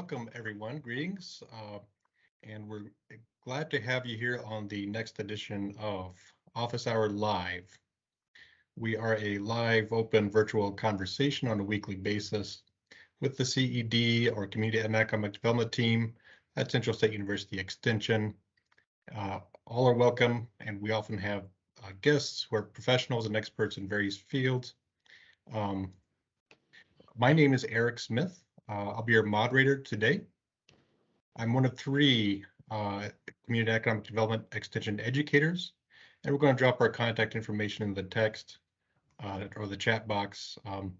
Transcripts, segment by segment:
welcome everyone. Greetings, and we're glad to have you here on the next edition of Office Hour Live. We are a live, open, virtual conversation on a weekly basis with the CED or Community and Economic Development team at Central State University Extension. All are welcome, and we often have guests who are professionals and experts in various fields. My name is Eric Smith. I'll be your moderator today. I'm one of three Community Economic Development Extension educators, and we're going to drop our contact information in the text or the chat box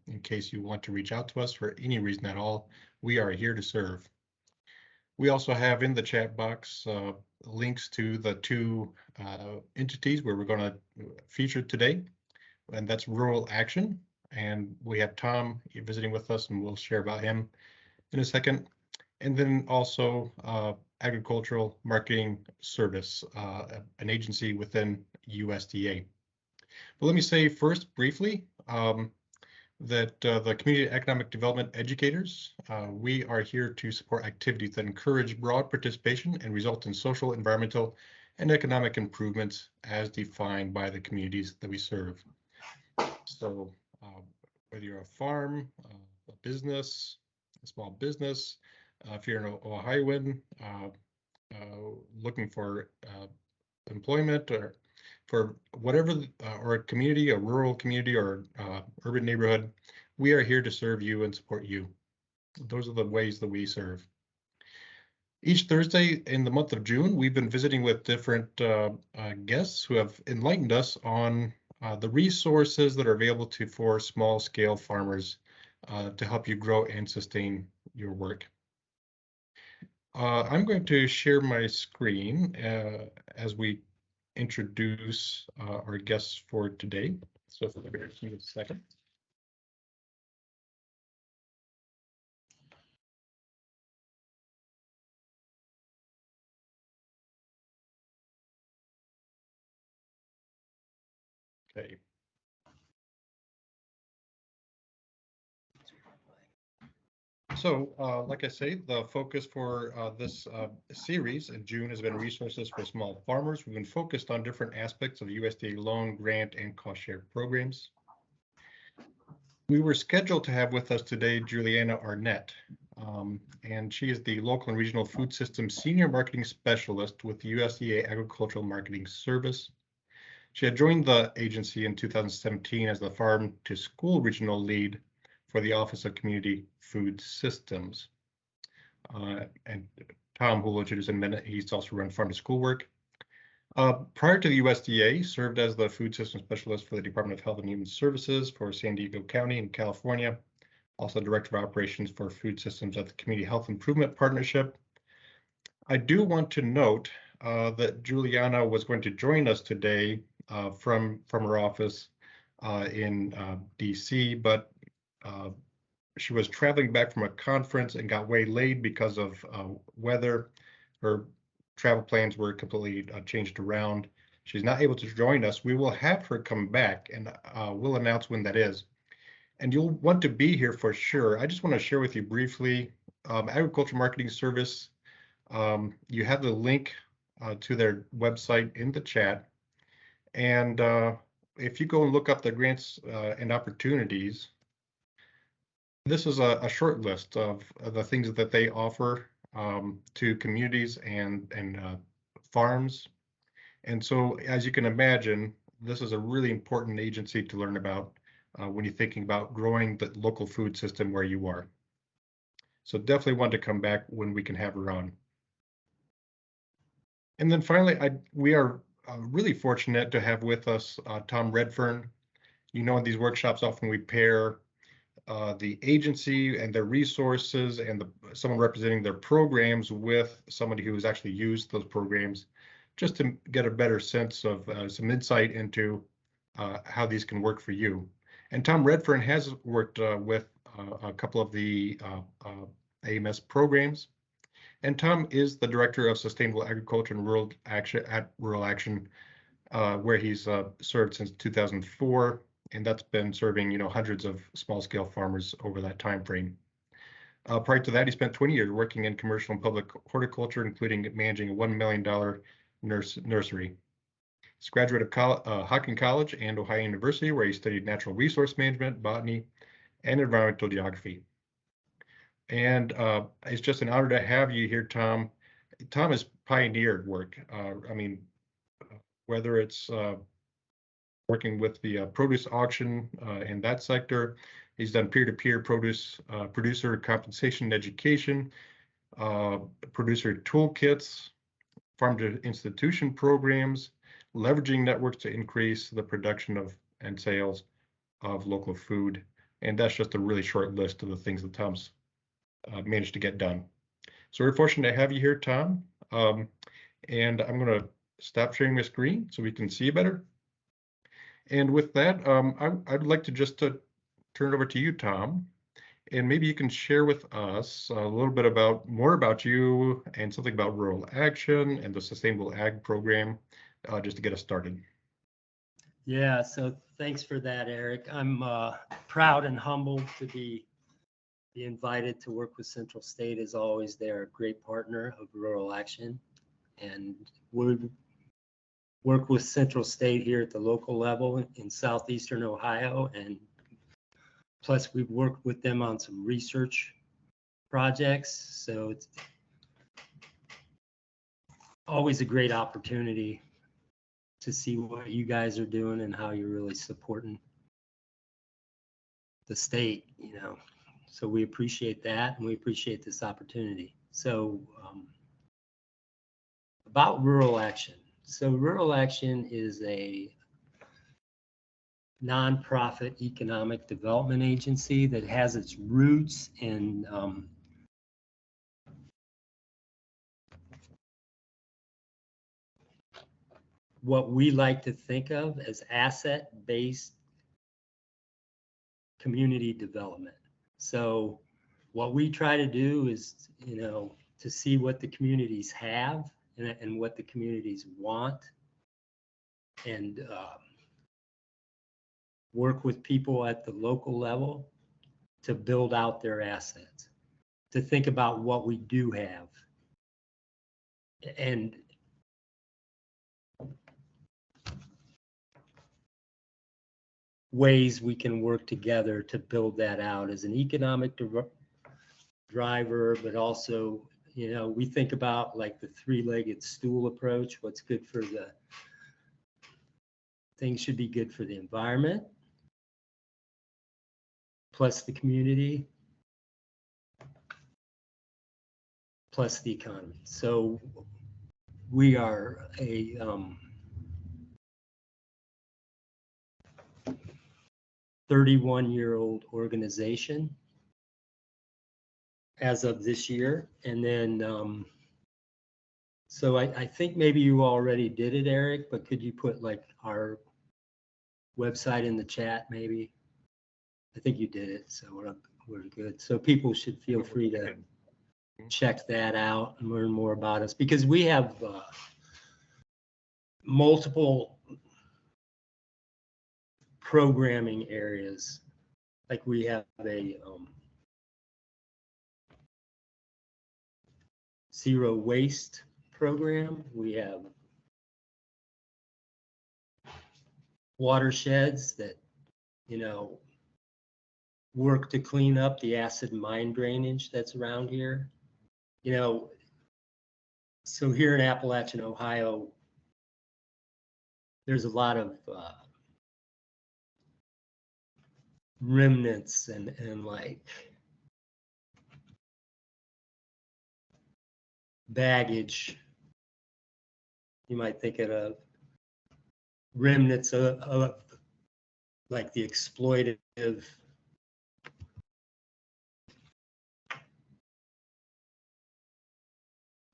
in case you want to reach out to us for any reason at all. We are here to serve. We also have in the chat box links to the two entities where we're going to feature today, and that's Rural Action. And we have Tom visiting with us, and we'll share about him in a second. And then also Agricultural Marketing Service, an agency within USDA. But let me say first briefly that the Community Economic Development educators, we are here to support activities that encourage broad participation and result in social, environmental, and economic improvements as defined by the communities that we serve. So whether you're a farm, a business, a small business, if you're an Ohioan looking for employment or for whatever, or a community, a rural community or urban neighborhood, we are here to serve you and support you. Those are the ways that we serve. Each Thursday in the month of June, we've been visiting with different guests who have enlightened us on the resources that are available for small scale farmers to help you grow and sustain your work. I'm going to share my screen as we introduce our guests for today. So for a second. Okay. So, like I say, the focus for this series in June has been resources for small farmers. We've been focused on different aspects of USDA loan, grant, and cost share programs. We were scheduled to have with us today Juliana Arnett, and she is the local and regional food system senior marketing specialist with the USDA Agricultural Marketing Service. She had joined the agency in 2017 as the farm to school regional lead for the Office of Community Food Systems. And Tom, who will introduce in a minute, he's also run farm to school work. Prior to the USDA, served as the food system specialist for the Department of Health and Human Services for San Diego County in California, also director of operations for food systems at the Community Health Improvement Partnership. I do want to note that Juliana was going to join us today from her office in DC, but she was traveling back from a conference and got waylaid because of weather. Her travel plans were completely changed around. She's not able to join us. We will have her come back, and we'll announce when that is. And you'll want to be here for sure. I just want to share with you briefly, Agriculture Marketing Service. You have the link to their website in the chat. And if you go and look up the grants and opportunities, this is a short list of the things that they offer to communities and farms. And so, as you can imagine, this is a really important agency to learn about when you're thinking about growing the local food system where you are. So definitely want to come back when we can have her on. And then finally, we are really fortunate to have with us Tom Redfern. You know, in these workshops, often we pair the agency and their resources and someone representing their programs with somebody who has actually used those programs, just to get a better sense of some insight into how these can work for you. And Tom Redfern has worked with a couple of the AMS programs. And Tom is the Director of Sustainable Agriculture and Rural Action at Rural Action, where he's served since 2004. And that's been serving, hundreds of small-scale farmers over that time frame. Prior to that, he spent 20 years working in commercial and public horticulture, including managing a $1 million nursery. He's a graduate of Hocking College and Ohio University, where he studied natural resource management, botany, and environmental geography. And it's just an honor to have you here, Tom. Tom has pioneered work. I mean, whether it's working with the produce auction in that sector, he's done peer-to-peer produce producer compensation and education, producer toolkits, farm to institution programs, leveraging networks to increase the production of and sales of local food. And that's just a really short list of the things that Tom's managed to get done. So we're fortunate to have you here, Tom. And I'm going to stop sharing my screen so we can see you better. And with that, I'd like to just turn it over to you, Tom. And maybe you can share with us a little bit more about you and something about rural action and the Sustainable Ag program, just to get us started. Yeah, so thanks for that, Eric. I'm proud and humbled to be invited to work with Central State. As always, they're a great partner of rural action, and we work with Central State here at the local level in southeastern Ohio, and plus we've worked with them on some research projects. So it's always a great opportunity to see what you guys are doing and how you're really supporting the state, you know. So we appreciate that, and we appreciate this opportunity. So about rural action. So rural action is a nonprofit economic development agency that has its roots in what we like to think of as asset-based community development. So what we try to do is, you know, to see what the communities have and what the communities want, and work with people at the local level to build out their assets, to think about what we do have, and ways we can work together to build that out as an economic driver, but also, you know, we think about like the three-legged stool approach. What's good for the things should be good for the environment, plus the community, plus the economy. So we are a 31-year-old organization as of this year. And then, so I think maybe you already did it, Eric, but could you put like our website in the chat maybe? I think you did it, so we're good. So people should feel free to check that out and learn more about us, because we have multiple programming areas. Like we have a zero waste program. We have watersheds that, you know, work to clean up the acid mine drainage that's around here. You know, so here in Appalachian, Ohio, there's a lot of remnants and like baggage. You might think of remnants of like the exploitative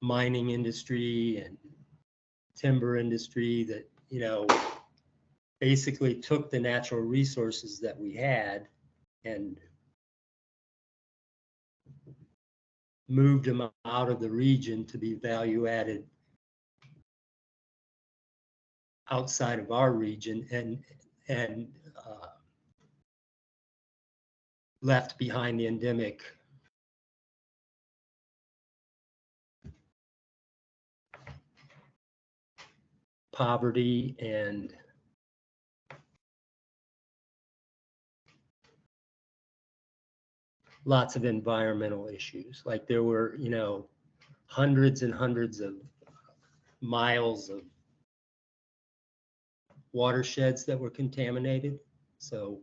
mining industry and timber industry that, you know, basically took the natural resources that we had and moved them out of the region to be value added outside of our region, and left behind the endemic poverty and lots of environmental issues. Like there were, you know, hundreds and hundreds of miles of watersheds that were contaminated. So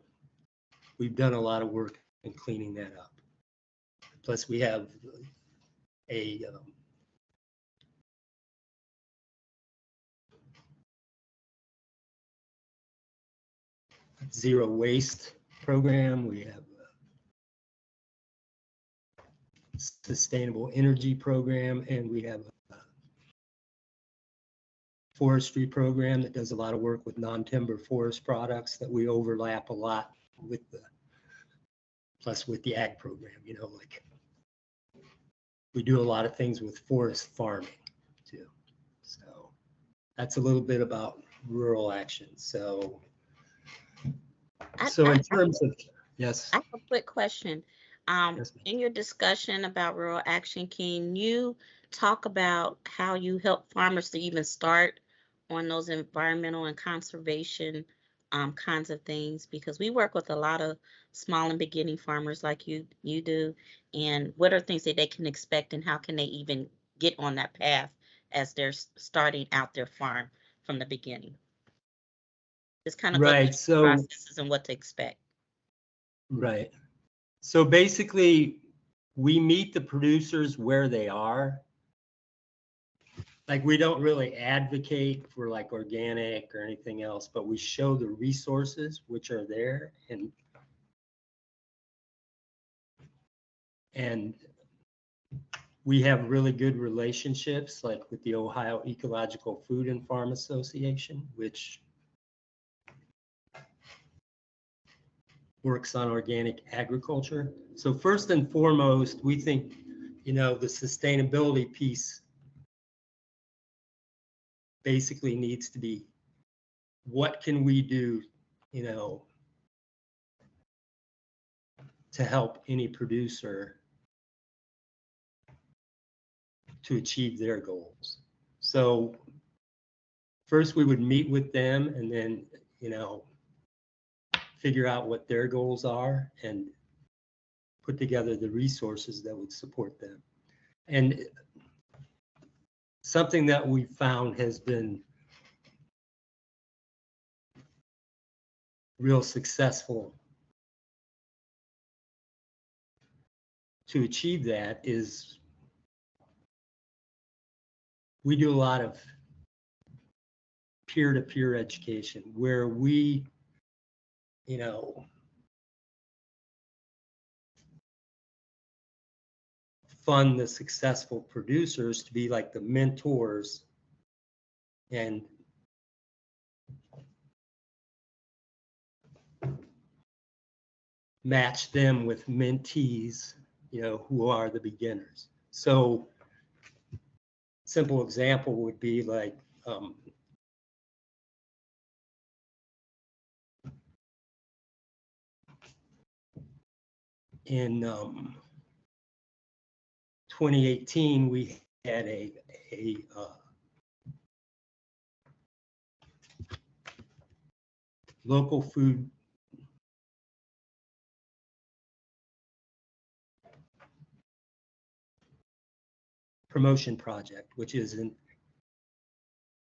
we've done a lot of work in cleaning that up. Plus we have a zero waste program. We have a sustainable energy program, and we have a forestry program that does a lot of work with non-timber forest products that we overlap a lot with the, plus with the ag program, you know, like we do a lot of things with forest farming too. So that's a little bit about rural action. So in terms of, yes. I have a quick question. Yes, In your discussion about rural action, can you talk about how you help farmers to even start on those environmental and conservation kinds of things? Because we work with a lot of small and beginning farmers like you do. And what are things that they can expect, and how can they even get on that path as they're starting out their farm from the beginning? Just kind of go through right. the So, processes and what to expect. right. So basically, we meet the producers where they are. Like we don't really advocate for like organic or anything else, but we show the resources which are there, and we have really good relationships like with the Ohio Ecological Food and Farm Association, which works on organic agriculture. So first and foremost, we think, you know, the sustainability piece basically needs to be, what can we do, you know, to help any producer to achieve their goals. So first we would meet with them and then, you know, figure out what their goals are and put together the resources that would support them. And something that we found has been real successful to achieve that is we do a lot of peer-to-peer education where we, you know, fund the successful producers to be like the mentors and match them with mentees, you know, who are the beginners. So simple example would be like in 2018, we had a local food promotion project, which is a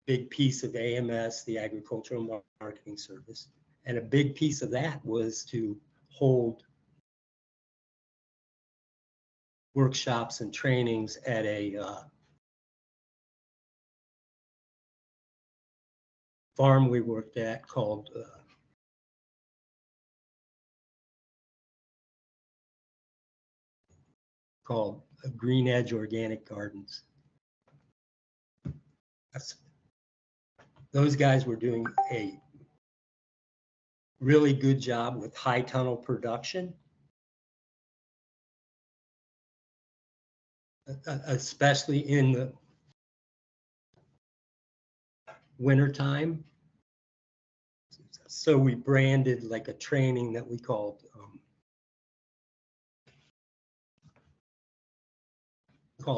big piece of AMS, the Agricultural Marketing Service. And a big piece of that was to hold workshops and trainings at a farm we worked at called Green Edge Organic Gardens. Those guys were doing a really good job with high tunnel production, especially in the wintertime. So we branded like a training that we called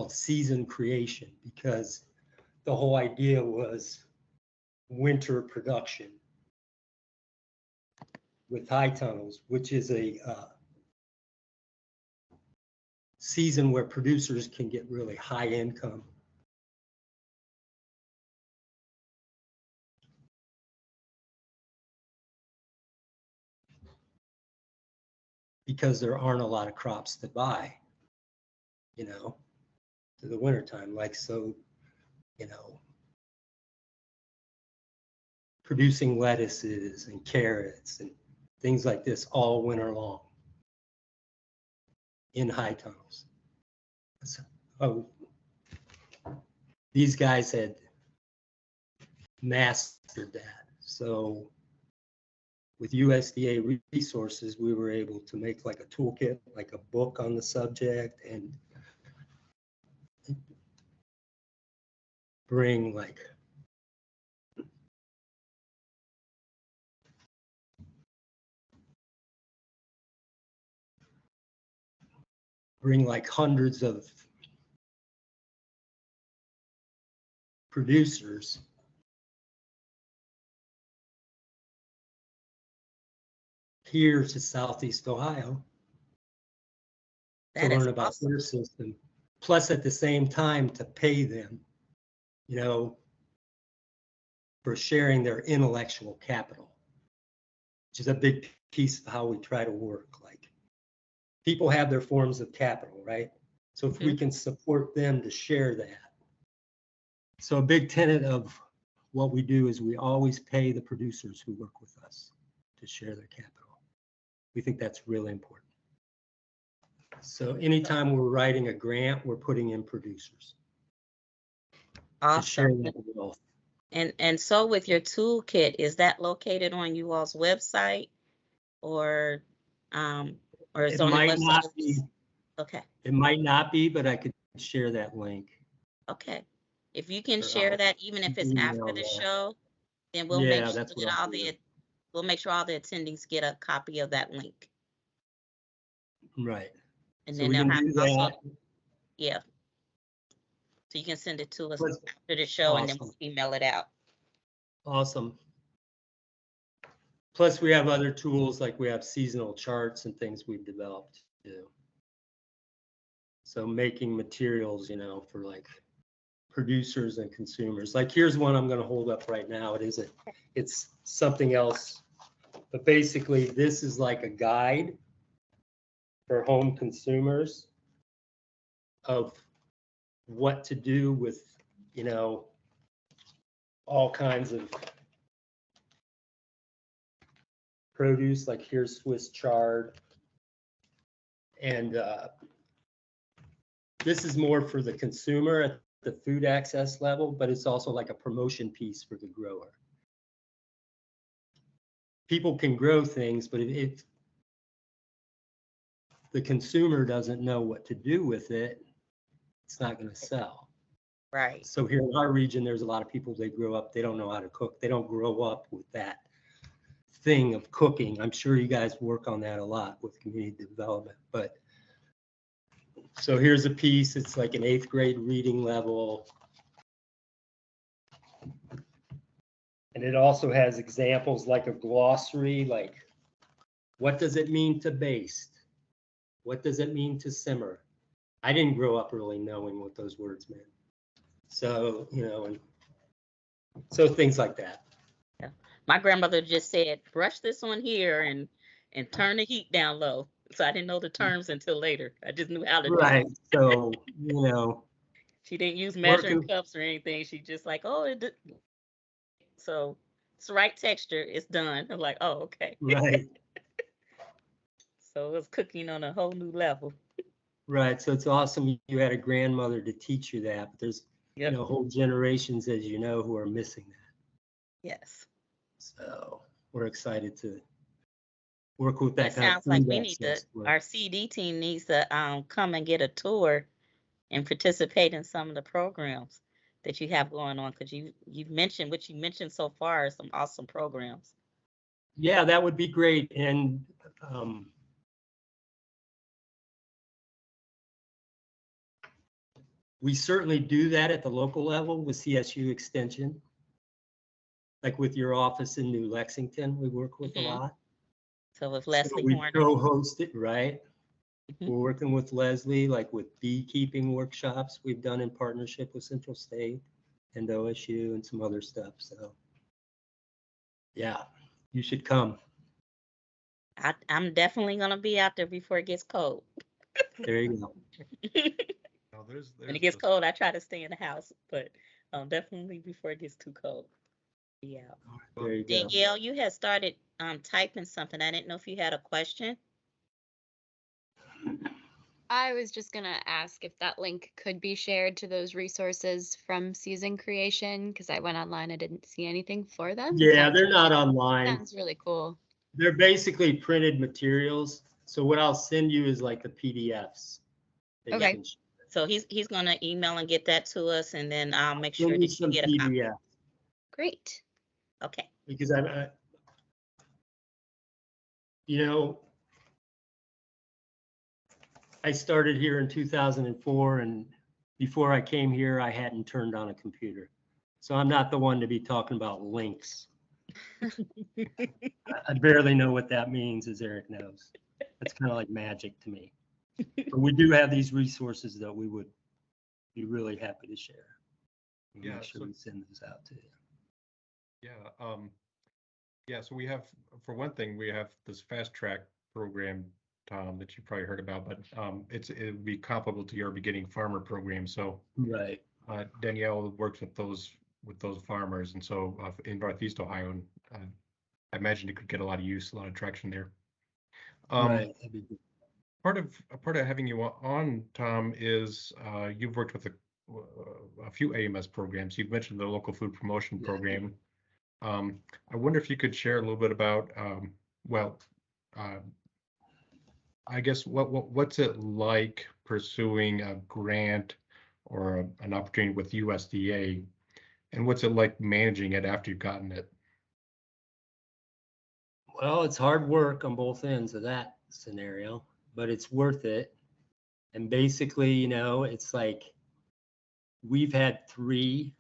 season creation, because the whole idea was winter production with high tunnels, which is a season where producers can get really high income. Because there aren't a lot of crops to buy, you know, to the wintertime. Like, so, you know, producing lettuces and carrots and things like this all winter long in high tunnels. So, oh, these guys had mastered that. So with USDA resources, we were able to make like a toolkit, like a book on the subject, and bring like hundreds of producers here to Southeast Ohio to That is learn about awesome. their system, plus at the same time to pay them, you know, for sharing their intellectual capital, which is a big piece of how we try to work. Like, people have their forms of capital, right? So if we can support them to share that. So a big tenet of what we do is we always pay the producers who work with us to share their capital. We think that's really important. So anytime we're writing a grant, we're putting in producers to share Awesome. that wealth. And so with your toolkit, is that located on you all's website or is It on the might website? not be. Okay. It might not be, but I could share that link. Okay. If you can Or share I'll that, even if it's after email the that. show, then we'll make Yeah, sure that's what that I'll do. we'll make sure all the attendees get a copy of that link. Right. And So then we they'll can have do also, that. yeah. So you can send it to us Plus- after the show and then Awesome. we'll email it out. Awesome. Plus, we have other tools, like we have seasonal charts and things we've developed too. So making materials, you know, for like producers and consumers. Like, here's one I'm going to hold up right now. It's something else, but basically this is like a guide for home consumers of what to do with, you know, all kinds of produce. Like, here's Swiss chard, and this is more for the consumer at the food access level, but it's also like a promotion piece for the grower. People can grow things, but if the consumer doesn't know what to do with it, it's not going to sell. Right. So here in our region, there's a lot of people, they grow up, they don't know how to cook. They don't grow up with that thing of cooking. I'm sure you guys work on that a lot with community development, but so here's a piece, it's like an 8th grade reading level. And it also has examples like a glossary, like, what does it mean to baste? What does it mean to simmer? I didn't grow up really knowing what those words meant. So, you know, and so things like that. Yeah. My grandmother just said, brush this on here and turn the heat down low. So I didn't know the terms until later. I just knew how to do it. Right. So, you know, She didn't use measuring working, cups or anything. She just like, so it's the right texture. It's done. I'm like, oh, okay. right, So it was cooking on a whole new level. right. So it's awesome you had a grandmother to teach you that, but there's, Yep. you know, whole generations, as you know, who are missing that. Yes. So we're excited to work with that It kind of sounds like food we need to, access work. our CED team needs to come and get a tour and participate in some of the programs that you have going on, because you've mentioned what you mentioned so far are some awesome programs. Yeah, that would be great. And we certainly do that at the local level with CSU Extension. like with your office in New Lexington, we work with a Mhm. lot. So with So Leslie we Horner. co-host it, right? Mhm. We're working with Leslie, like with beekeeping workshops we've done in partnership with Central State and OSU and some other stuff. So yeah, you should come. I'm definitely gonna be out there before it gets cold. There you go. Now, there's When it gets this. cold, I try to stay in the house, but definitely before it gets too cold. Yeah. There you go. Danielle, you had started typing something. I didn't know if you had a question. I was just gonna ask if that link could be shared to those resources from season creation, because I went online, I didn't see anything for them. Yeah, they're not online. Sounds really cool. They're basically printed materials. So what I'll send you is like the PDFs. that you Okay. can share. So he's gonna email and get that to us, and then I'll make sure Send you that you some get a copy. PDF Great. Okay. because you know, I started here in 2004, and before I came here, I hadn't turned on a computer. So I'm not the one to be talking about links. I barely know what that means, as Eric knows. It's kind of like magic to me. But we do have these resources that we would be really happy to share. We'll Yeah, make sure so- we send those out to you. Yeah, so we have, for one thing, we have this fast track program, Tom, that you probably heard about, but it would be comparable to your beginning farmer program. So Right. Danielle works with those farmers, and so in Northeast Ohio, and I imagine it could get a lot of use, a lot of traction there. Right. That'd be good. Part of having you on, Tom, is you've worked with a few AMS programs. You've mentioned the local food promotion Yeah. program. I wonder if you could share a little bit about, I guess what's it like pursuing a grant or an opportunity with USDA, and what's it like managing it after you've gotten it? Well, it's hard work on both ends of that scenario, but it's worth it. And basically, you know, it's like we've had three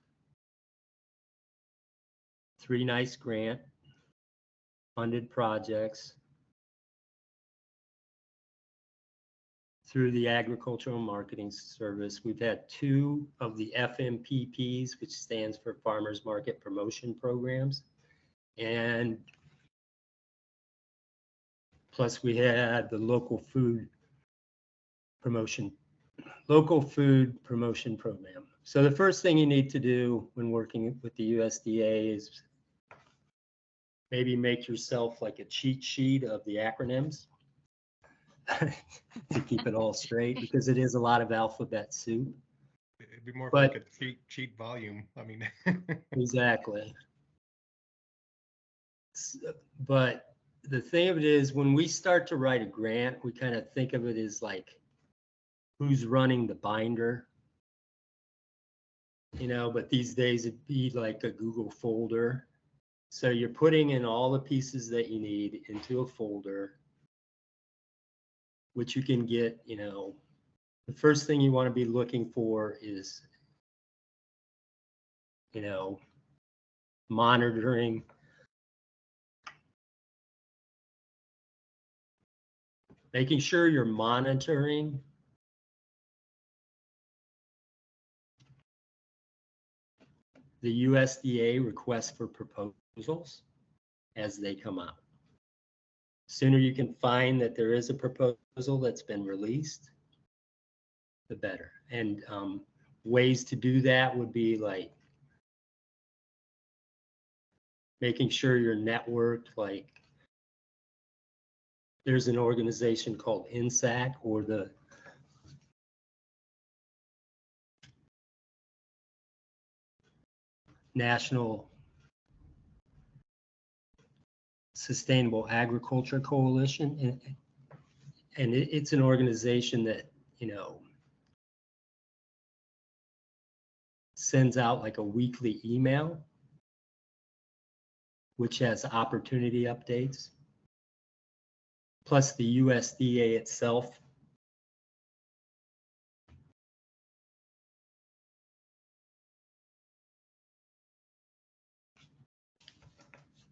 nice grant funded projects through the Agricultural Marketing Service. We've had two of the FMPPs, which stands for Farmers Market Promotion Programs. And plus we had the local food promotion program. So the first thing you need to do when working with the USDA is maybe make yourself like a cheat sheet of the acronyms to keep it all straight, because it is a lot of alphabet soup. It'd be more of But- like a cheat volume. I mean, Exactly. But the thing of it is, when we start to write a grant, we kind of think of it as like, who's running the binder? You know, but these days it'd be like a Google folder. So you're putting in all the pieces that you need into a folder, which you can get, you know, the first thing you want to be looking for is, you know, monitoring, making sure you're monitoring the USDA requests for proposals as they come out. Sooner you can find that there is a proposal that's been released, the better. And ways to do that would be like making sure you're networked. Like there's an organization called INSAC, or the National Sustainable Agriculture Coalition, and it's an organization that, you know, sends out like a weekly email which has opportunity updates, plus the USDA itself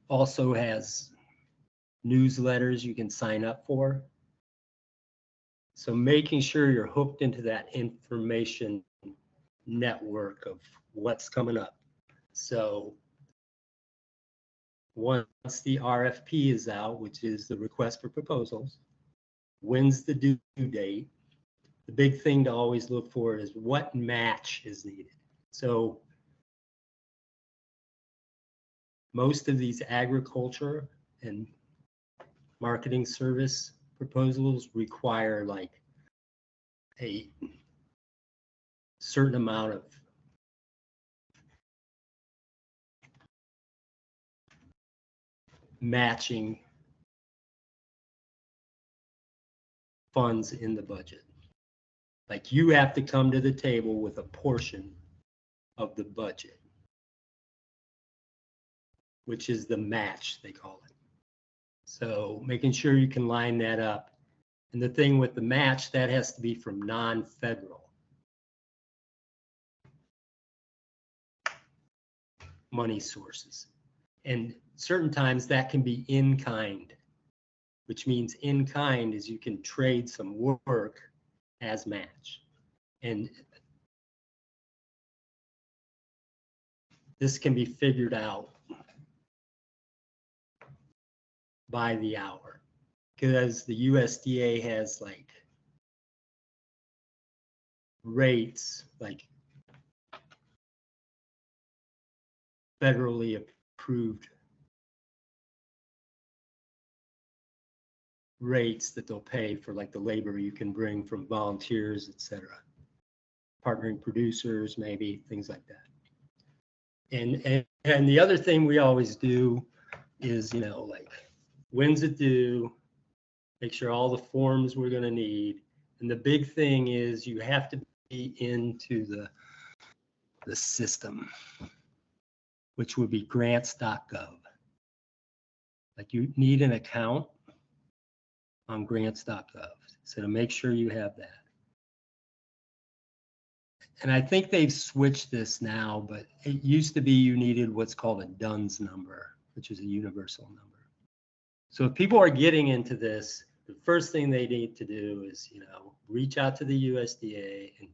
also has newsletters you can sign up for. So making sure you're hooked into that information network of what's coming up. So once the RFP is out, which is the request for proposals, when's the due date? The big thing to always look for is what match is needed. So most of these agriculture and marketing service proposals require like a certain amount of matching funds in the budget. Like you have to come to the table with a portion of the budget, which is the match, they call it. So making sure you can line that up. And the thing with the match, that has to be from non-federal money sources. And certain times that can be in kind, which means in kind is you can trade some work as match. And this can be figured out by the hour, because the USDA has like rates, like federally approved rates that they'll pay for like the labor you can bring from volunteers, etc. Partnering producers, maybe things like that. And the other thing we always do is, you know, like when's it due? Make sure all the forms we're going to need. And the big thing is you have to be into the system, which would be grants.gov. Like you need an account on grants.gov. So to make sure you have that. And I think they've switched this now, but it used to be you needed what's called a DUNS number, which is a universal number. So if people are getting into this, the first thing they need to do is, you know, reach out to the USDA and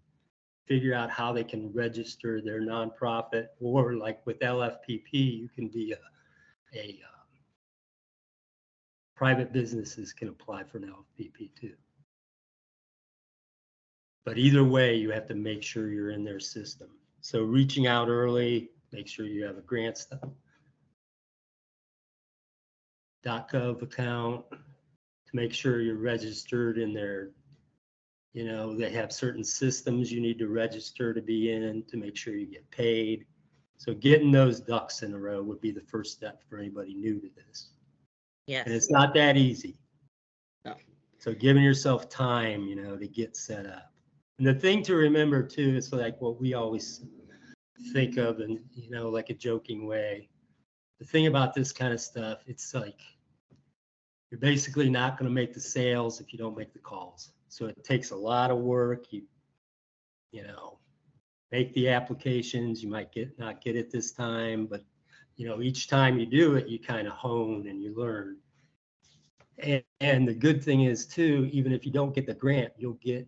figure out how they can register their nonprofit, or like with LFPP, you can be a private businesses can apply for an LFPP too. But either way, you have to make sure you're in their system. So reaching out early, make sure you have a grants.gov account to make sure you're registered in their, you know, they have certain systems you need to register to be in to make sure you get paid. So getting those ducks in a row would be the first step for anybody new to this. Yes. And it's not that easy. No. So giving yourself time, you know, to get set up. And the thing to remember too, is like what we always think of in, you know, like a joking way. The thing about this kind of stuff, it's like you're basically not going to make the sales if you don't make the calls. So it takes a lot of work. You know, make the applications. You might not get it this time, but you know, each time you do it, you kind of hone and you learn. And the good thing is too, even if you don't get the grant, you'll get,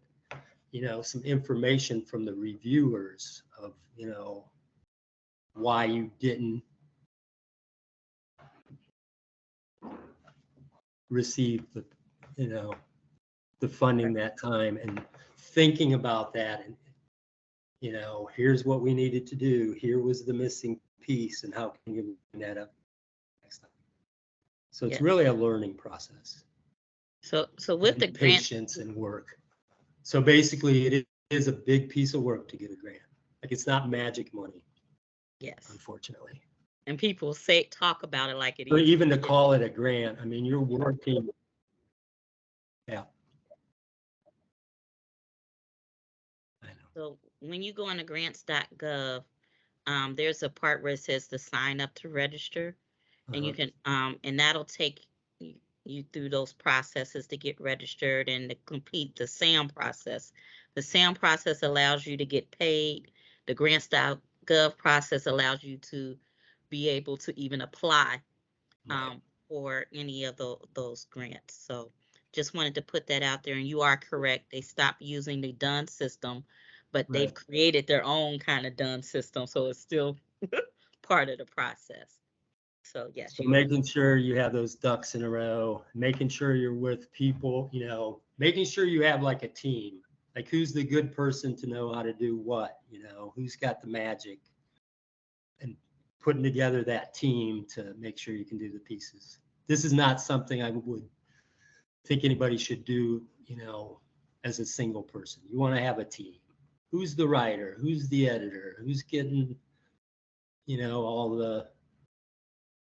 you know, some information from the reviewers of, you know, why you didn't receive the, you know, the funding that time, and thinking about that, and, you know, here's what we needed to do. Here was the missing piece, and how can you bring that up next time? So it's really a learning process. So with the grant, patience and work. So basically it is a big piece of work to get a grant. Like it's not magic money. yes, Unfortunately. and people talk about it like it But is. even to call it a grant, I mean, you're working. Yeah. I know. So when you go on to grants.gov, there's a part where it says to sign up to register, and you can, and that'll take you through those processes to get registered and to complete the SAM process. The SAM process allows you to get paid. The grants.gov process allows you to be able to even apply um, for any of those grants. So just wanted to put that out there. And you are correct. They stopped using the DUN system, but they've created their own kind of DUN system. So it's still part of the process. So yes, So making sure you have those ducks in a row, making sure you're with people, you know, making sure you have like a team, like who's the good person to know how to do what, you know, who's got the magic, and putting together that team to make sure you can do the pieces. This is not something I would think anybody should do, you know, as a single person. You want to have a team. Who's the writer? Who's the editor? Who's getting, you know, all the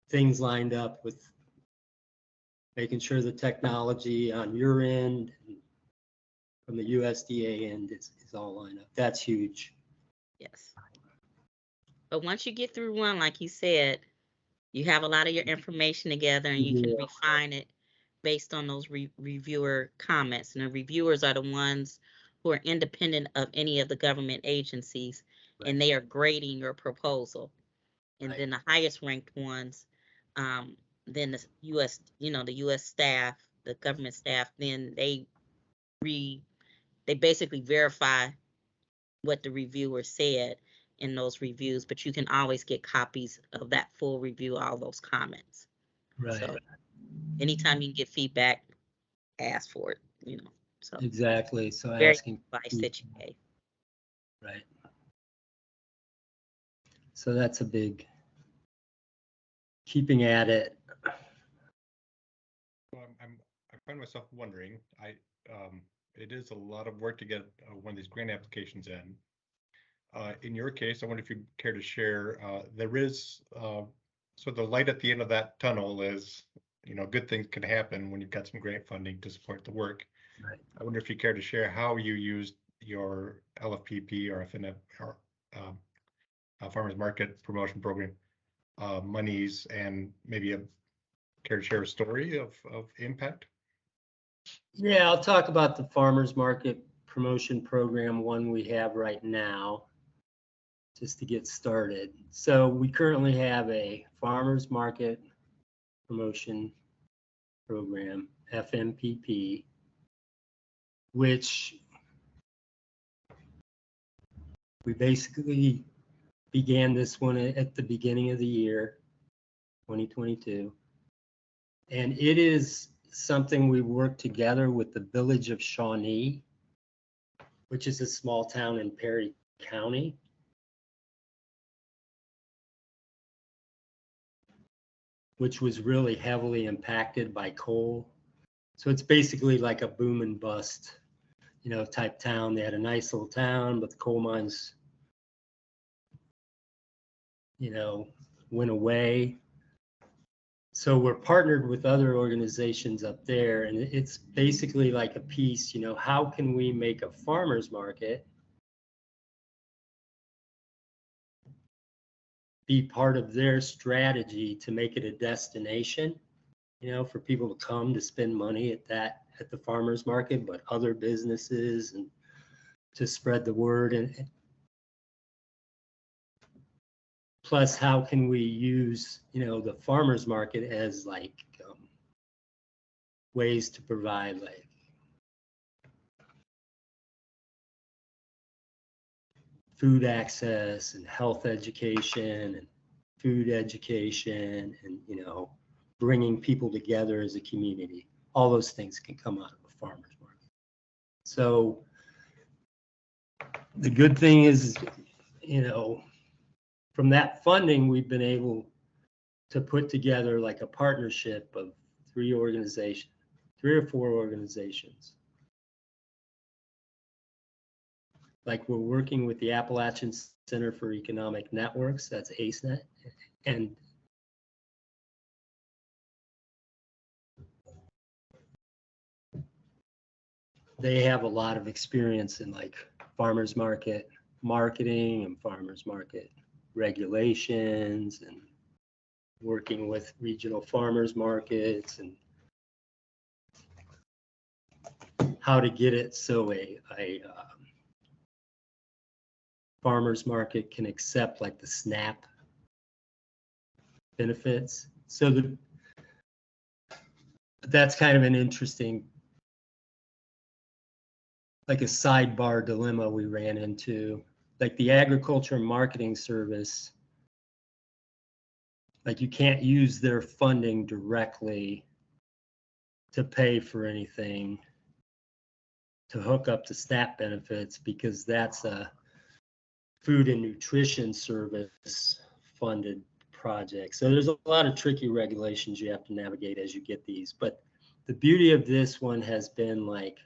things lined up with making sure the technology on your end and from the USDA end is all lined up. That's huge. Yes. But once you get through one, like you said, you have a lot of your information together and you can refine it based on those reviewer comments. And the reviewers are the ones who are independent of any of the government agencies, and they are grading your proposal. And then the highest ranked ones, then the US, you know, the US staff, the government staff, then they basically verify what the reviewer said in those reviews, but you can always get copies of that full review, all those comments. Right. So anytime you can get feedback, ask for it, you know. So exactly. So very asking advice that you gave. Right. So that's a big keeping at it. Well, I find myself wondering, it is a lot of work to get one of these grant applications in. In your case, I wonder if you care to share, there is, so the light at the end of that tunnel is, you know, good things can happen when you've got some grant funding to support the work. Right. I wonder if you care to share how you used your LFPP or FNF or Farmers Market Promotion Program monies, and maybe care to share a story of impact? Yeah, I'll talk about the farmers market promotion program, one we have right now, just to get started. So we currently have a farmers market promotion program, FMPP, which we basically began this one at the beginning of the year, 2022. And it is something we work together with the village of Shawnee, which is a small town in Perry County. Which was really heavily impacted by coal. So it's basically like a boom and bust, you know, type town. They had a nice little town, but the coal mines, you know, went away. So we're partnered with other organizations up there, and it's basically like a piece, you know, how can we make a farmer's market be part of their strategy to make it a destination, you know, for people to come to spend money at the farmer's market, but other businesses, and to spread the word. And plus, how can we use, you know, the farmer's market as like ways to provide like food access and health education and food education, and, you know, bringing people together as a community. All those things can come out of a farmer's market. So the good thing is, you know, from that funding, we've been able to put together like a partnership of 3 or 4 organizations. Like we're working with the Appalachian Center for Economic Networks, that's ACENET, and they have a lot of experience in like farmers market marketing and farmers market regulations and working with regional farmers markets and how to get it so a farmers market can accept like the SNAP benefits. So that's kind of an interesting, like a sidebar dilemma we ran into. Like the agriculture marketing service, like you can't use their funding directly to pay for anything to hook up to SNAP benefits, because that's a food and nutrition service funded project. So there's a lot of tricky regulations you have to navigate as you get these. But the beauty of this one has been like,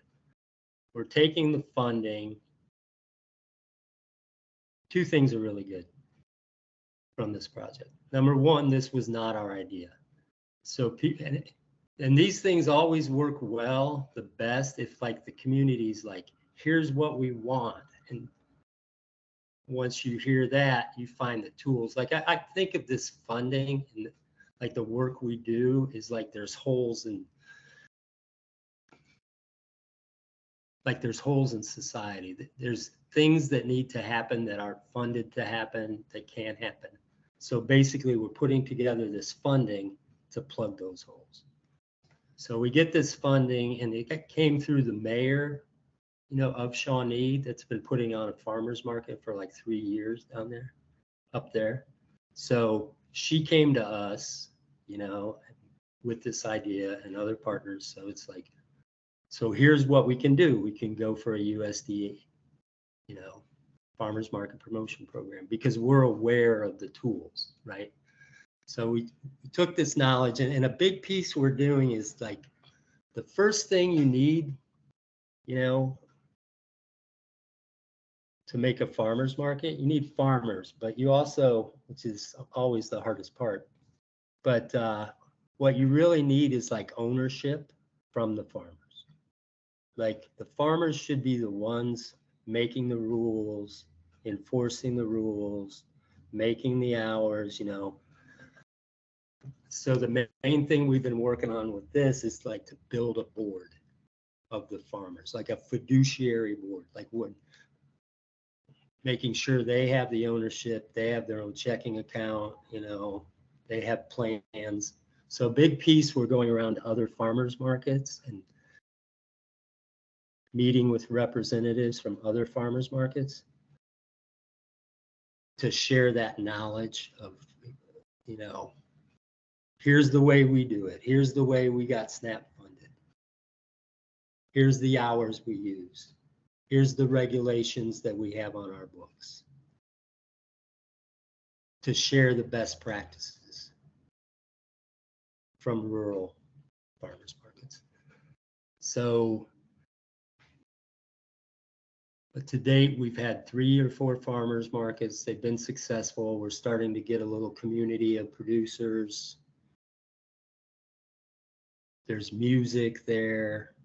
we're taking the funding. Two things are really good from this project. Number one, this was not our idea. So and these things always work well, the best, if like the community's like, here's what we want. And once you hear that, you find the tools. Like I think of this funding and like the work we do is like there's holes in society. There's things that need to happen that aren't funded to happen, that can't happen. So basically we're putting together this funding to plug those holes. So we get this funding, and it came through the mayor, of Shawnee, that's been putting on a farmer's market for like 3 years down there, up there. So she came to us, with this idea and other partners. So it's like, so here's what we can do. We can go for a USDA, farmers market promotion program, because we're aware of the tools, right? So we took this knowledge, and a big piece we're doing is like, the first thing you need, to make a farmer's market, you need farmers, but you also, which is always the hardest part, but what you really need is like ownership from the farmers. Like the farmers should be the ones making the rules, enforcing the rules, making the hours, So the main thing we've been working on with this is like to build a board of the farmers, like a fiduciary board, like what, making sure they have the ownership, they have their own checking account, they have plans. So a big piece, we're going around to other farmers markets and meeting with representatives from other farmers markets to share that knowledge of, here's the way we do it. Here's the way we got SNAP funded. Here's the hours we use. Here's the regulations that we have on our books, to share the best practices from rural farmers markets. So, but to date, we've had 3 or 4 farmers markets. They've been successful. We're starting to get a little community of producers. There's music there.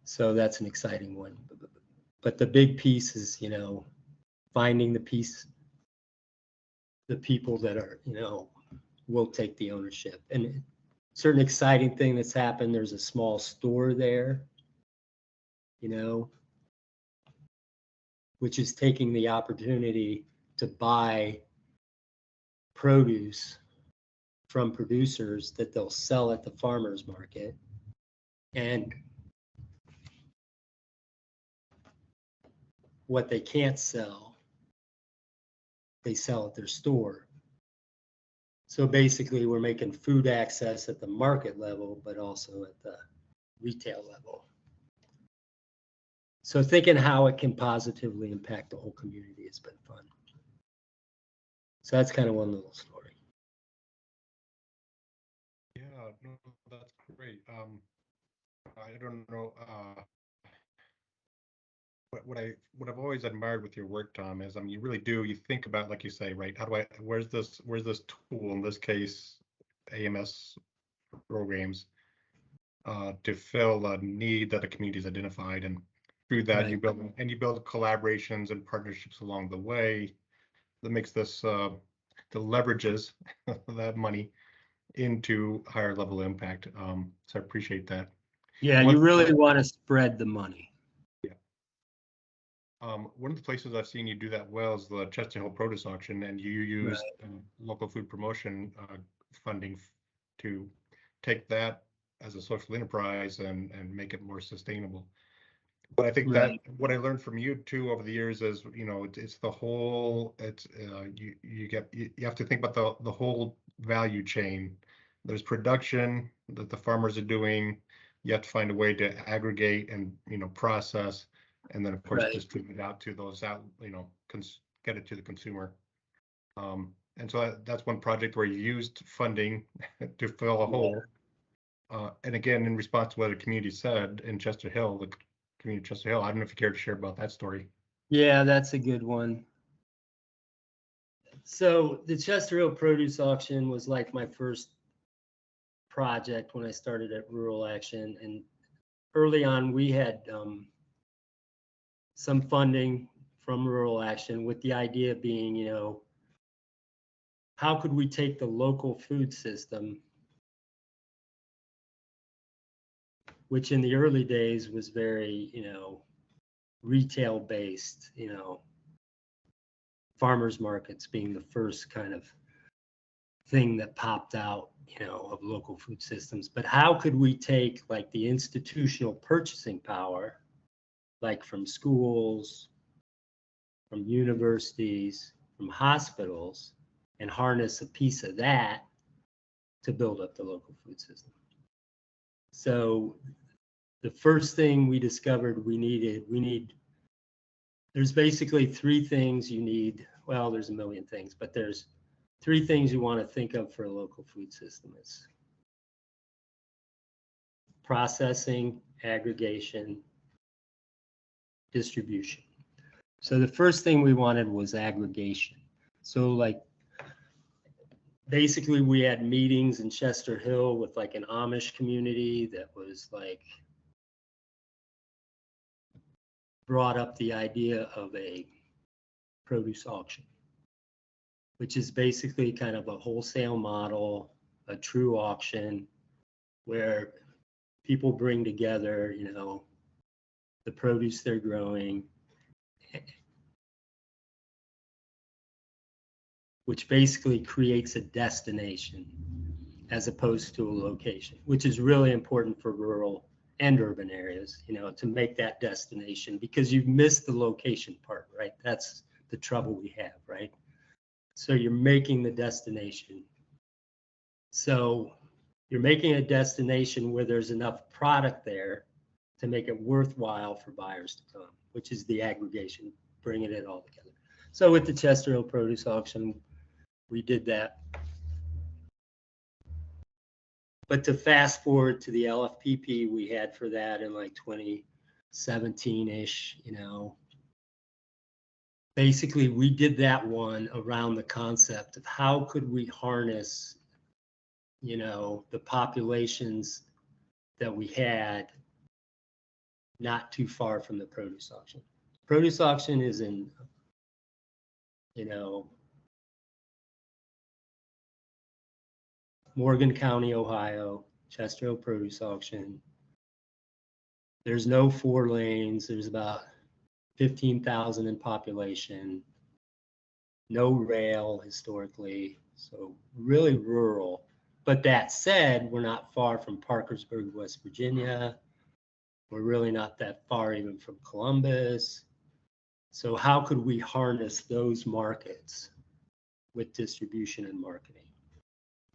So that's an exciting one. But the big piece is, finding the people that are, will take the ownership. And certain exciting thing that's happened, there's a small store there, which is taking the opportunity to buy produce from producers that they'll sell at the farmers market. And what they can't sell, they sell at their store. So basically we're making food access at the market level, but also at the retail level. So thinking how it can positively impact the whole community has been fun. So that's kind of one little story. Yeah, no, that's great. I don't know. What I've always admired with your work, Tom, is you really do, you think about, like you say, right? Where's this tool, in this case, AMS programs, to fill a need that a community's identified, and through that you build collaborations and partnerships along the way that makes this the leverages that money into higher level impact. So I appreciate that. Yeah, you really want to spread the money. One of the places I've seen you do that well is the Chester Hill Produce Auction, and you use local food promotion funding to take that as a social enterprise and make it more sustainable. But I think that what I learned from you too over the years is, it's the whole, you have to think about the whole value chain. There's production that the farmers are doing. You have to find a way to aggregate and, process, and then of course distribute out to those out, get it to the consumer. And so that's one project where you used funding to fill a hole. And again, in response to what the community said in Chester Hill, the community of Chester Hill, I don't know if you care to share about that story. Yeah, that's a good one. So the Chester Hill produce auction was like my first project when I started at Rural Action. And early on, we had some funding from Rural Action with the idea being, how could we take the local food system, which in the early days was very, retail based, farmers markets being the first kind of thing that popped out, of local food systems. But how could we take like the institutional purchasing power, like from schools, from universities, from hospitals, and harness a piece of that to build up the local food system? So the first thing we discovered there's basically three things you need. Well, there's a million things, but there's three things you want to think of for a local food system. It's processing, aggregation, distribution. So the first thing we wanted was aggregation. So like, basically we had meetings in Chester Hill with like an Amish community that was like, brought up the idea of a produce auction, which is basically kind of a wholesale model, a true auction where people bring together, the produce they're growing, which basically creates a destination as opposed to a location, which is really important for rural and urban areas, to make that destination, because you've missed the location part, right? That's the trouble we have, right? So you're making the destination. So you're making a destination where there's enough product there to make it worthwhile for buyers to come, which is the aggregation, bringing it all together. So with the Chester Hill produce auction, we did that. But to fast forward to the LFPP we had for that in like 2017-ish, basically we did that one around the concept of how could we harness, the populations that we had not too far from the produce auction. Produce auction is in, Morgan County, Ohio, Chester Hill produce auction. There's no 4 lanes. There's about 15,000 in population. No rail historically, so really rural. But that said, we're not far from Parkersburg, West Virginia. We're really not that far even from Columbus. So how could we harness those markets with distribution and marketing?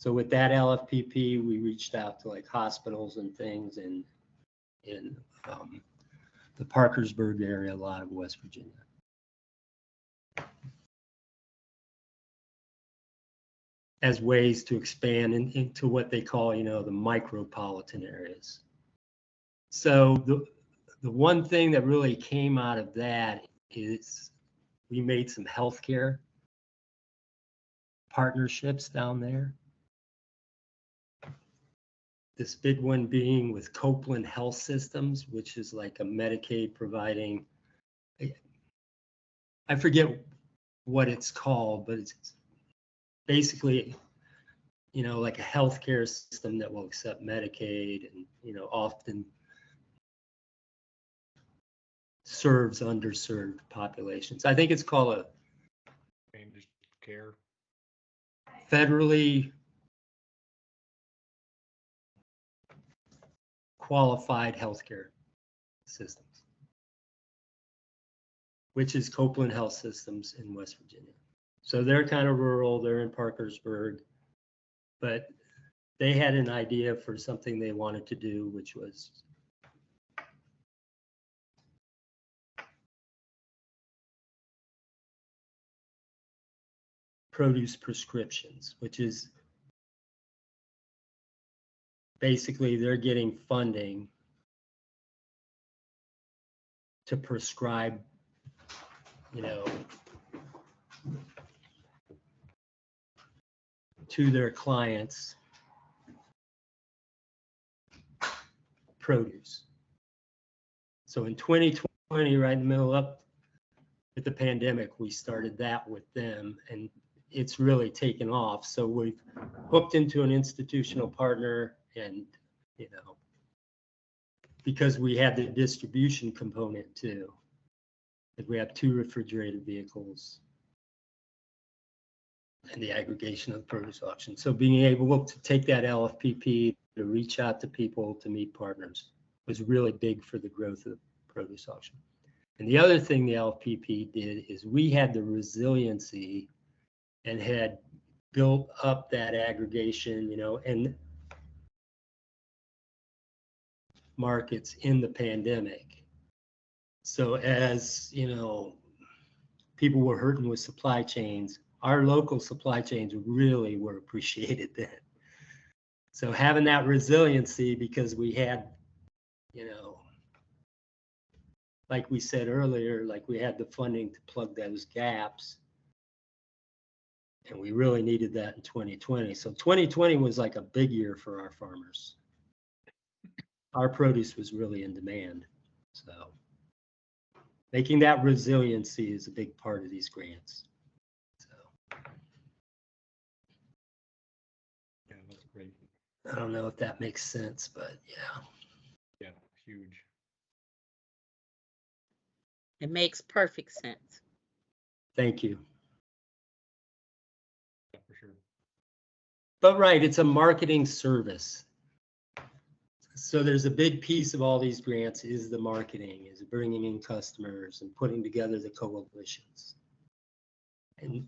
So with that LFPP, we reached out to like hospitals and things in the Parkersburg area, a lot of West Virginia. As ways to expand into what they call, the micropolitan areas. So the one thing that really came out of that is we made some healthcare partnerships down there. This big one being with Copeland Health Systems, which is like a Medicaid providing, I forget what it's called, but it's basically, like a healthcare system that will accept Medicaid and, often serves underserved populations. I think it's called a Managed care. Federally qualified healthcare systems, which is Copeland Health Systems in West Virginia. So they're kind of rural, they're in Parkersburg, but they had an idea for something they wanted to do, which was produce prescriptions, which is basically they're getting funding to prescribe, you know, to their clients produce. So in 2020, right in the middle up with the pandemic, we started that with them, and it's really taken off. So we've hooked into an institutional partner, and, you know, because we have the distribution component too. Like we have 2 refrigerated vehicles and the aggregation of the produce auction. So being able to take that LFPP to reach out to people, to meet partners, was really big for the growth of the produce auction. And the other thing the LFPP did is we had the resiliency and had built up that aggregation, you know, and markets in the pandemic. So as, you know, people were hurting with supply chains, our local supply chains really were appreciated then. So having that resiliency, because we had, you know, like we said earlier, like we had the funding to plug those gaps. And we really needed that in 2020. So 2020 was like a big year for our farmers. Our produce was really in demand. So making that resiliency is a big part of these grants. So Yeah, that's great. I don't know if that makes sense, but yeah. Yeah, huge. It makes perfect sense. Thank you. Yeah, for sure. But right, it's a marketing service. So there's a big piece of all these grants is the marketing, is bringing in customers and putting together the coalitions.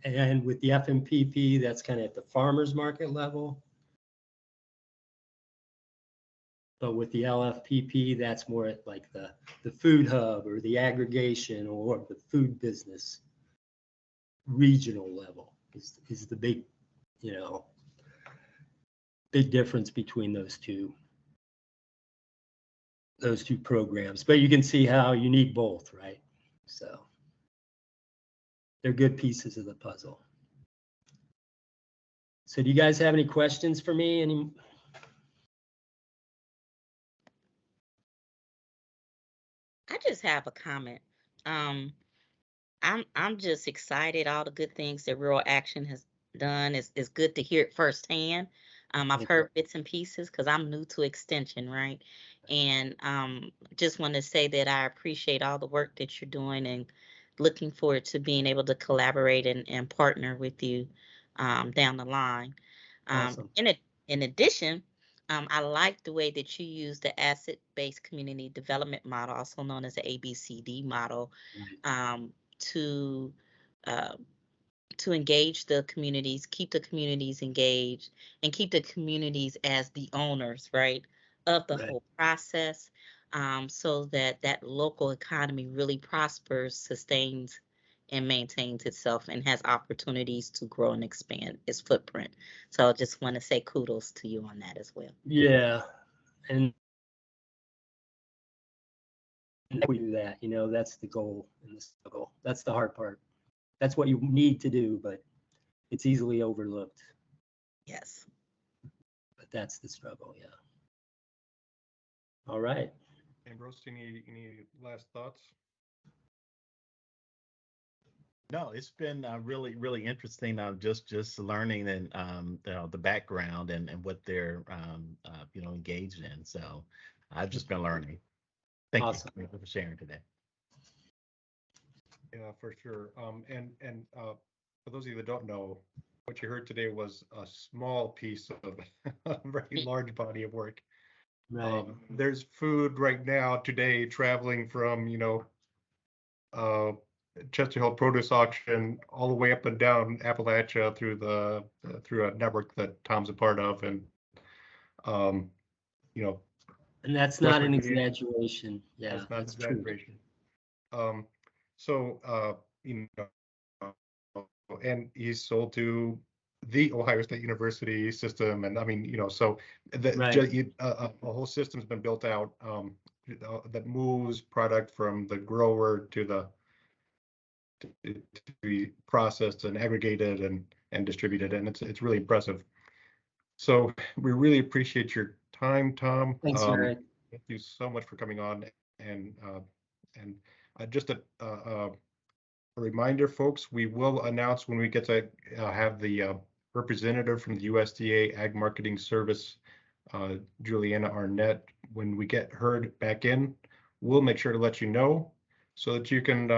And with the FMPP, that's kind of at the farmers market level. But with the LFPP, that's more at like the food hub or the aggregation or the food business regional level is the big, you know, big difference between those two programs. But you can see how you need both, right? So they're good pieces of the puzzle. So do you guys have any questions for me? I just have a comment. I'm just excited. All the good things that Rural Action has done is good to hear it firsthand. I've Thank you. heard bits and pieces because I'm new to Extension, right? And just want to say that I appreciate all the work that you're doing and looking forward to being able to collaborate and partner with you down the line. Awesome. In addition, I like the way that you use the asset-based community development model, also known as the ABCD model, to uh, to engage the communities, keep the communities engaged, and keep the communities as the owners, right, of the whole process, so that that local economy really prospers, sustains, and maintains itself, and has opportunities to grow and expand its footprint. So I just want to say kudos to you on that as well. Yeah, and we do that, you know, that's the goal in the struggle. That's the hard part. That's what you need to do, but it's easily overlooked. Yes. But that's the struggle, yeah. All right. Ambrose, any last thoughts? No, it's been really, really interesting. Just learning and the background and what they're engaged in. So I've just been learning. Thank Awesome. you for sharing today. Yeah, for sure. And for those of you that don't know, what you heard today was a small piece of a very large body of work. Right. There's food right now today traveling from, Chester Hill Produce Auction all the way up and down Appalachia through a network that Tom's a part of, and um, you know, And that's West not an Virginia, exaggeration. Yeah, that's not that's true. exaggeration. Um, so and he's sold to the Ohio State University system, and I mean, so Right. a whole system's been built out that moves product from the grower to be processed and aggregated and distributed, and it's really impressive. So we really appreciate your time, Tom. Thanks, Eric. Thank you so much for coming on, and just a reminder, folks, we will announce when we get to have the representative from the USDA Ag Marketing Service, Juliana Arnett. When we get her back in, we'll make sure to let you know so that you can,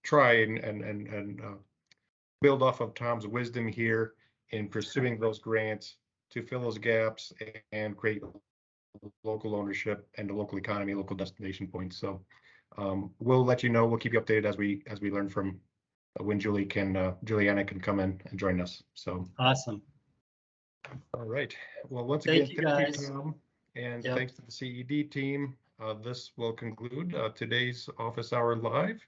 try and build off of Tom's wisdom here in pursuing those grants to fill those gaps and create local ownership and the local economy, local destination points. So we'll let you know. We'll keep you updated as we learn from when Juliana can come in and join us. So Awesome. all right. Well, once again, Thank you, guys. Tom, and Yep. thanks to the CED team. This will conclude today's Office Hour Live.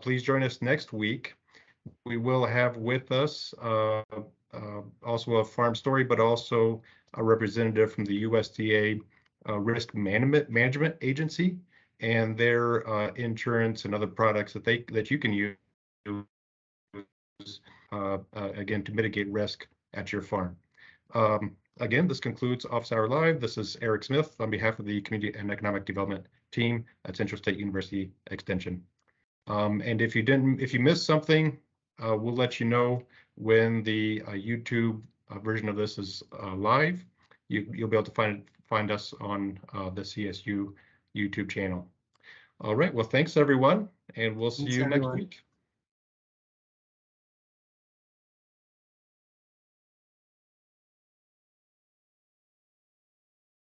Please join us next week. We will have with us also a farm story, but also a representative from the USDA Risk Management Agency and their insurance and other products that you can use again to mitigate risk at your farm. Again, this concludes Office Hour Live. This is Eric Smith on behalf of the Community and Economic Development team at Central State University Extension. And if you missed something, we'll let you know when the YouTube version of this is live. You'll be able to find us on the CSU YouTube channel. All right. Well, thanks everyone, and we'll see you next week.